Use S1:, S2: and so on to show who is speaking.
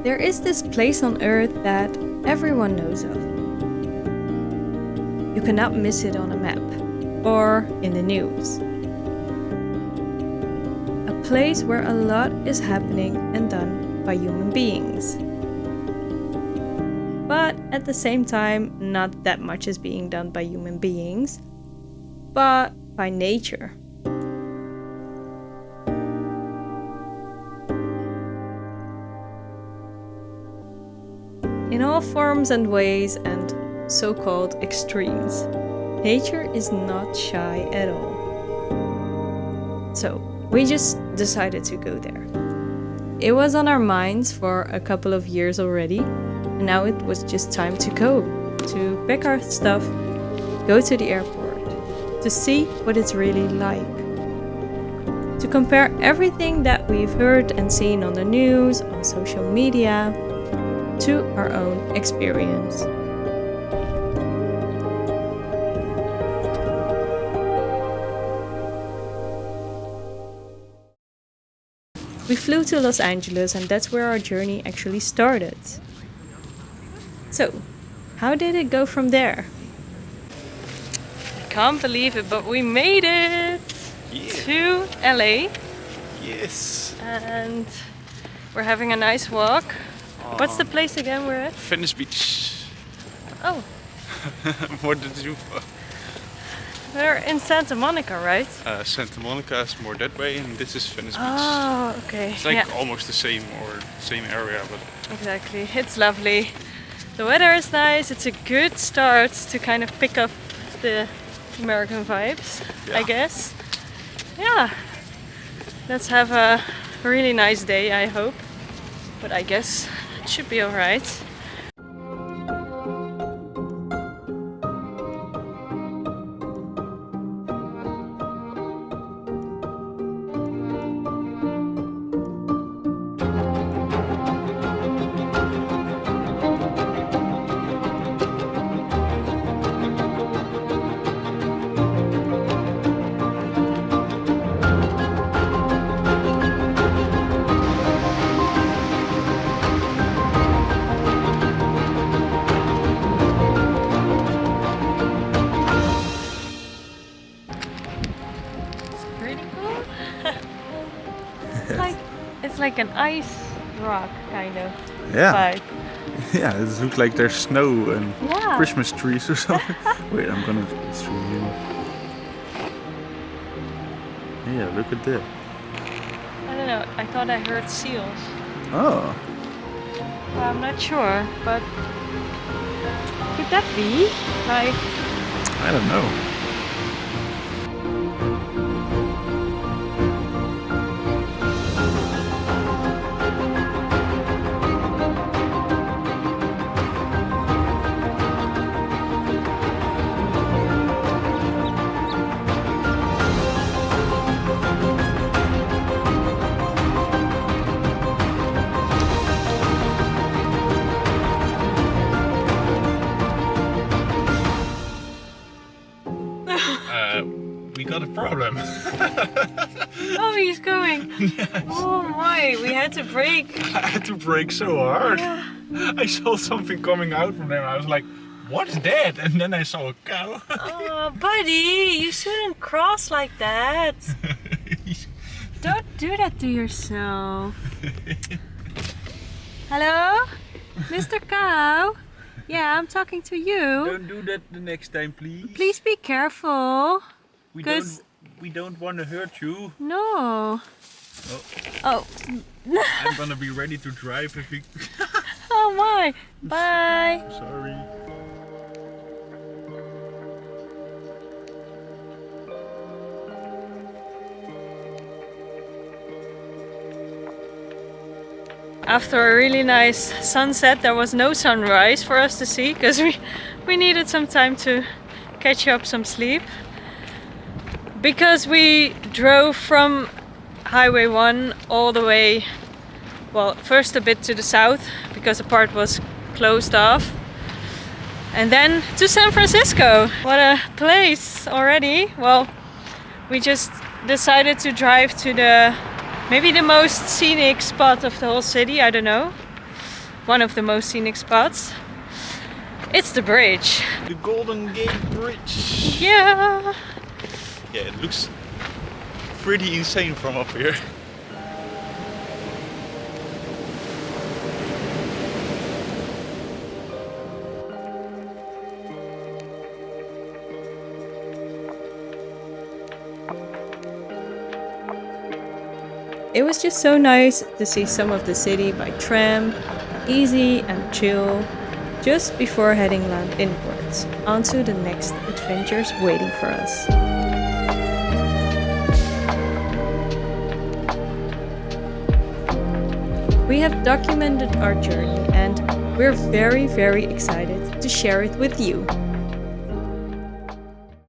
S1: There is this place on Earth that everyone knows of. You cannot miss it on a map or in the news. A place where a lot is happening and done by human beings. But at the same time, not that much is being done by human beings, but by nature. In all forms and ways and so-called extremes, nature is not shy at all. So we just decided to go there. It was on our minds for a couple of years already, and now it was just time to go, to pack our stuff, go to the airport, to see what it's really like. To compare everything that we've heard and seen on the news, on social media, to our own experience. We flew to Los Angeles, and that's where our journey actually started. So, how did it go from there? I can't believe it, but we made it to LA.
S2: Yes.
S1: And we're having a nice walk. What's the place again we're at?
S2: Venice Beach.
S1: Oh.
S2: What did you?
S1: We're in Santa Monica, right?
S2: Santa Monica is more that way, and this is Venice Beach.
S1: Oh, okay.
S2: It's like almost the same area, but
S1: Exactly. It's lovely. The weather is nice. It's a good start to kind of pick up the American vibes, I guess. Yeah. Let's have a really nice day, I hope. But I guess it should be alright. It's like an ice rock kind of vibe.
S2: Yeah, it looks like there's snow and Christmas trees or something. Wait, I'm gonna zoom in. Yeah, look at that.
S1: I don't know, I thought I heard seals.
S2: Oh.
S1: Well, I'm not sure, but could that be? Like,
S2: I don't know. We got a problem.
S1: oh, he's going.
S2: Yes.
S1: Oh my, we had to brake.
S2: I had to brake so hard.
S1: Yeah.
S2: I saw something coming out from there. I was like, what is that? And then I saw a cow.
S1: Oh, buddy, you shouldn't cross like that. Don't do that to yourself. Hello? Mr. Cow? Yeah, I'm talking to you.
S2: Don't do that the next time, please.
S1: Please be careful.
S2: We don't want to hurt you.
S1: No.
S2: Oh. I'm gonna be ready to drive if we...
S1: Oh my. Bye.
S2: Sorry.
S1: After a really nice sunset, there was no sunrise for us to see because we needed some time to catch up some sleep. Because we drove from Highway 1 all the way, well, first a bit to the south because a part was closed off, and then to San Francisco. What a place already. Well, we just decided to drive to maybe the most scenic spot of the whole city, I don't know. one of the most scenic spots. It's the bridge.
S2: The Golden Gate Bridge.
S1: Yeah.
S2: Yeah, it looks pretty insane from up here.
S1: It was just so nice to see some of the city by tram, easy and chill, just before heading land inwards, onto the next adventures waiting for us. We have documented our journey and we're very, very excited to share it with you.